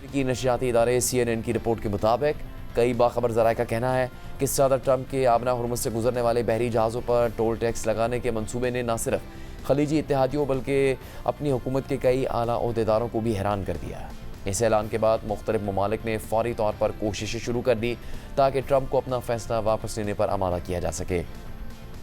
की नशियाती इदारे CNN की रिपोर्ट के मुताबिक कई बाखबर ज़राए का कहना है कि सदर ट्रंप के आबना हुर्मुज़ से गुजरने वाले बहरी जहाज़ों पर टोल टैक्स लगाने के मंसूबे ने न सिर्फ खलीजी इत्तेहादियों बल्कि अपनी हुकूमत के कई आला ओहदेदारों को भी हैरान कर दिया। इस ऐलान के बाद मुख्तलिफ ममालिक ने फौरी तौर पर कोशिशें शुरू कर दी ताकि ट्रंप को अपना फैसला वापस लेने पर आमादा किया जा सके।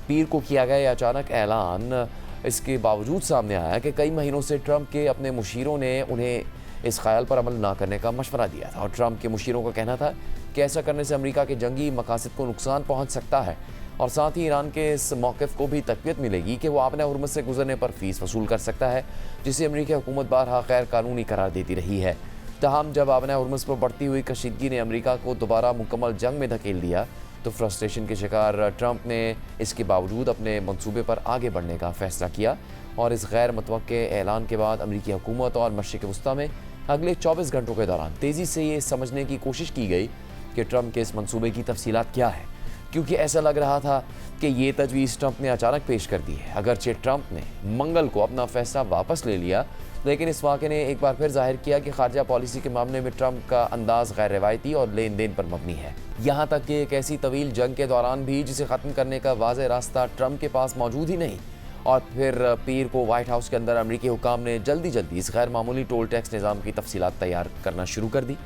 पीर को किया गया अचानक ऐलान इसके बावजूद सामने आया कि कई महीनों से ट्रंप के अपने मुशीरों ने उन्हें इस ख्याल पर अमल ना करने का मशवरा दिया था और ट्रंप के मुशीरों का कहना था कि ऐसा करने से अमेरिका के जंगी मकासद को नुकसान पहुंच सकता है और साथ ही ईरान के इस मौक़िफ़ को भी तक़वियत मिलेगी कि वो आबना हुर्मुज़ से गुजरने पर फ़ीस वसूल कर सकता है, जिसे अमेरिकी हुकूमत बारहा गैर कानूनी करार देती रही है। तहम जब आबना हुर्मुज़ पर बढ़ती हुई कशीदगी ने अमेरिका को दोबारा मुकम्मल जंग में धकेल दिया तो फ्रस्ट्रेशन के शिकार ट्रंप ने इसके बावजूद अपने मंसूबे पर आगे बढ़ने का फ़ैसला किया और इस गैर मुतवक्के ऐलान के बाद अमेरिकी हुकूमत और मशरिक़ वस्ता में अगले 24 घंटों के दौरान तेज़ी से ये समझने की कोशिश की गई कि ट्रंप के इस मंसूबे की तफसीलात क्या है, क्योंकि ऐसा लग रहा था कि ये तजवीज़ ट्रंप ने अचानक पेश कर दी है। अगरचे ट्रंप ने मंगल को अपना फ़ैसला वापस ले लिया, लेकिन इस वाक़े ने एक बार फिर जाहिर किया कि खारजा पॉलिसी के मामले में ट्रंप का अंदाज़ गैर रवायती और लेन देन पर मबनी है। यहाँ तक कि एक ऐसी तवील जंग के दौरान भी जिसे ख़त्म करने का वाज़ेह रास्ता ट्रंप के पास मौजूद ही नहीं। और फिर पीर को वाइट हाउस के अंदर अमेरिकी हुकाम ने जल्दी इस गैर मामूली टोल टैक्स निज़ाम की तफसीलात तैयार करना शुरू कर दी।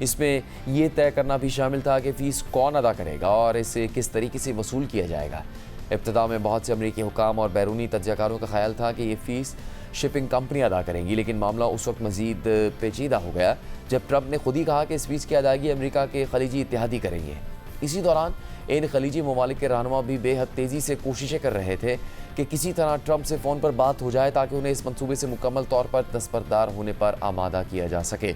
इसमें यह तय करना भी शामिल था कि फ़ीस कौन अदा करेगा और इसे किस तरीके से वसूल किया जाएगा। इब्तिदा में बहुत से अमेरिकी हुकाम और बैरूनी तज्ज़ियाकारों का ख्याल था कि ये फ़ीस शिपिंग कंपनी अदा करेंगी, लेकिन मामला उस वक्त मज़ीद पेचीदा हो गया जब ट्रंप ने खुद ही कहा कि इस फ़ीस की अदायगी अमेरिका के खलीजी इत्तेहादी करेंगे। इसी दौरान इन खलीजी ममालिक के रहनुमा भी बेहद तेज़ी से कोशिशें कर रहे थे कि किसी तरह ट्रंप से फ़ोन पर बात हो जाए ताकि उन्हें इस मंसूबे से मुकम्मल तौर पर दस्तबरदार होने पर आमादा किया जा सके।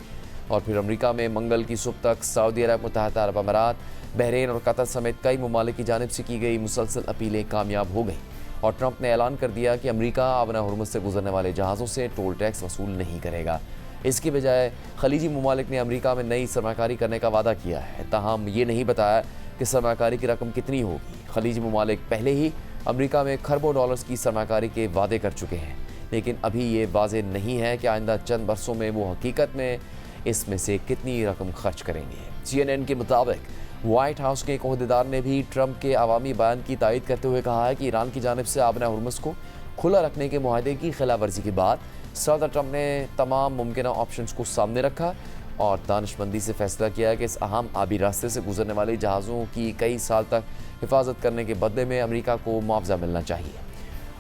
और फिर अमेरिका में मंगल की सुबह तक सऊदी अरब, मुत्तहदा अरब अमारात, बहरीन और कतर समेत कई ममालिक की जानिब से की गई मुसलसल अपीलें कामयाब हो गईं और ट्रंप ने ऐलान कर दिया कि अमेरिका आबना हुर्मुज़ से गुजरने वाले जहाज़ों से टोल टैक्स वसूल नहीं करेगा। इसकी बजाय खलीजी ममालिक ने अमेरिका में नई सरमाकारी करने का वादा किया है। ताहम ये नहीं बताया कि सरमाकारी की रकम कितनी होगी। खलीजी ममालिक पहले ही अमेरिका में खरबों डॉलर्स की सरमाकारी के वादे कर चुके हैं, लेकिन अभी ये वाज़ेह नहीं है कि आइंदा चंद बरसों में वो हकीकत में इसमें से कितनी रकम खर्च करेंगे। CNN के मुताबिक वाइट हाउस के एक ओहदेदार ने भी ट्रंप के अवामी बयान की तायद करते हुए कहा है कि ईरान की जानिब से आबना हुर्मुज़ को खुला रखने के मुआहदे की खिलाफ वर्जी के बाद सदर ट्रंप ने तमाम मुमकिना ऑप्शंस को सामने रखा और दानिशमंदी से फैसला किया कि इस अहम आबी रास्ते से गुजरने वाले जहाज़ों की कई साल तक हिफाजत करने के बदले में अमेरिका को मुआवजा मिलना चाहिए।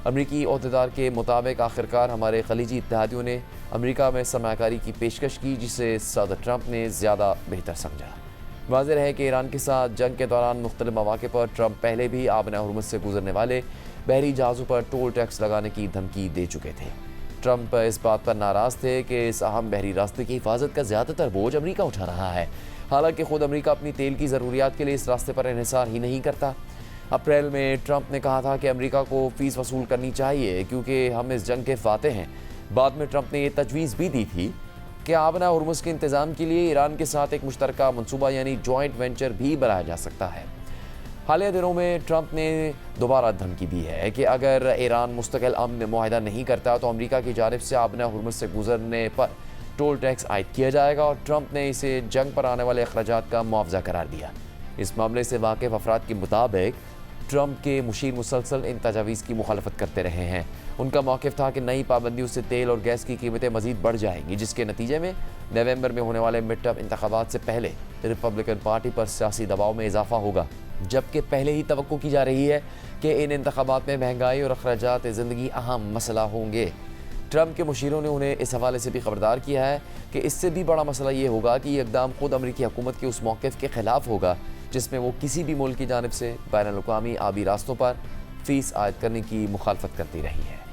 अमरीकी ओहदेदार के मुताबिक आखिरकार हमारे खलीजी इत्तेहादियों ने अमेरिका में सरमाकारी की पेशकश की, जिसे सदर ट्रंप ने ज़्यादा बेहतर समझा। वाज़ेह है कि ईरान के साथ जंग के दौरान मुख्तलिफ मौक़े पर ट्रंप पहले भी आबना हुर्मुज़ से गुजरने वाले बहरी जहाज़ों पर टोल टैक्स लगाने की धमकी दे चुके थे। ट्रंप इस बात पर नाराज़ थे कि इस अहम बहरी रास्ते की हिफाजत का ज़्यादातर बोझ अमेरिका उठा रहा है, हालांकि ख़ुद अमेरिका अपनी तेल की ज़रूरियात के लिए इस रास्ते पर इन्हिसार ही नहीं करता। अप्रैल में ट्रंप ने कहा था कि अमेरिका को फ़ीस वसूल करनी चाहिए क्योंकि हम इस जंग के फाते हैं। बाद में ट्रंप ने यह तजवीज़ भी दी थी कि आबना हुर्मुज़ के इंतज़ाम के लिए ईरान के साथ एक मुश्तरका मनसूबा यानी जॉइंट वेंचर भी बनाया जा सकता है। हालिया दिनों में ट्रंप ने दोबारा धमकी दी है कि अगर ईरान मुस्तकिल अमन मुआहदा नहीं करता तो अमेरिका की जानिब से आबना हुर्मुज़ से गुजरने पर टोल टैक्स आयद किया जाएगा और ट्रंप ने इसे जंग पर आने वाले अखराजात का मुआवजा करार दिया। इस मामले से वाकिफ़ अफराद के मुताबिक ट्रंप के मुशीर मुसलसल इन तजावीज़ की मुखालफत करते रहे हैं। उनका मौक़िफ़ था कि नई पाबंदियों से तेल और गैस की कीमतें मज़ीद बढ़ जाएंगी, जिसके नतीजे में नवंबर में होने वाले मिड टर्म इंतखाबात से पहले रिपब्लिकन पार्टी पर सियासी दबाव में इजाफा होगा, जबकि पहले ही तवक्को की जा रही है कि इन इंतखाबात में महंगाई और अखराजात ज़िंदगी अहम मसला होंगे। ट्रंप के मुशीरों ने उन्हें इस हवाले से भी खबरदार किया है कि इससे भी बड़ा मसला ये होगा कि ये इक़दाम खुद अमरीकी हुकूमत के उस मौक़िफ़ के ख़िलाफ़ होगा जिसमें वो किसी भी मुल्क की जानिब से बैनुल अक़वामी आबी रास्तों पर फ़ीस आयद करने की मुखालफत करती रही है।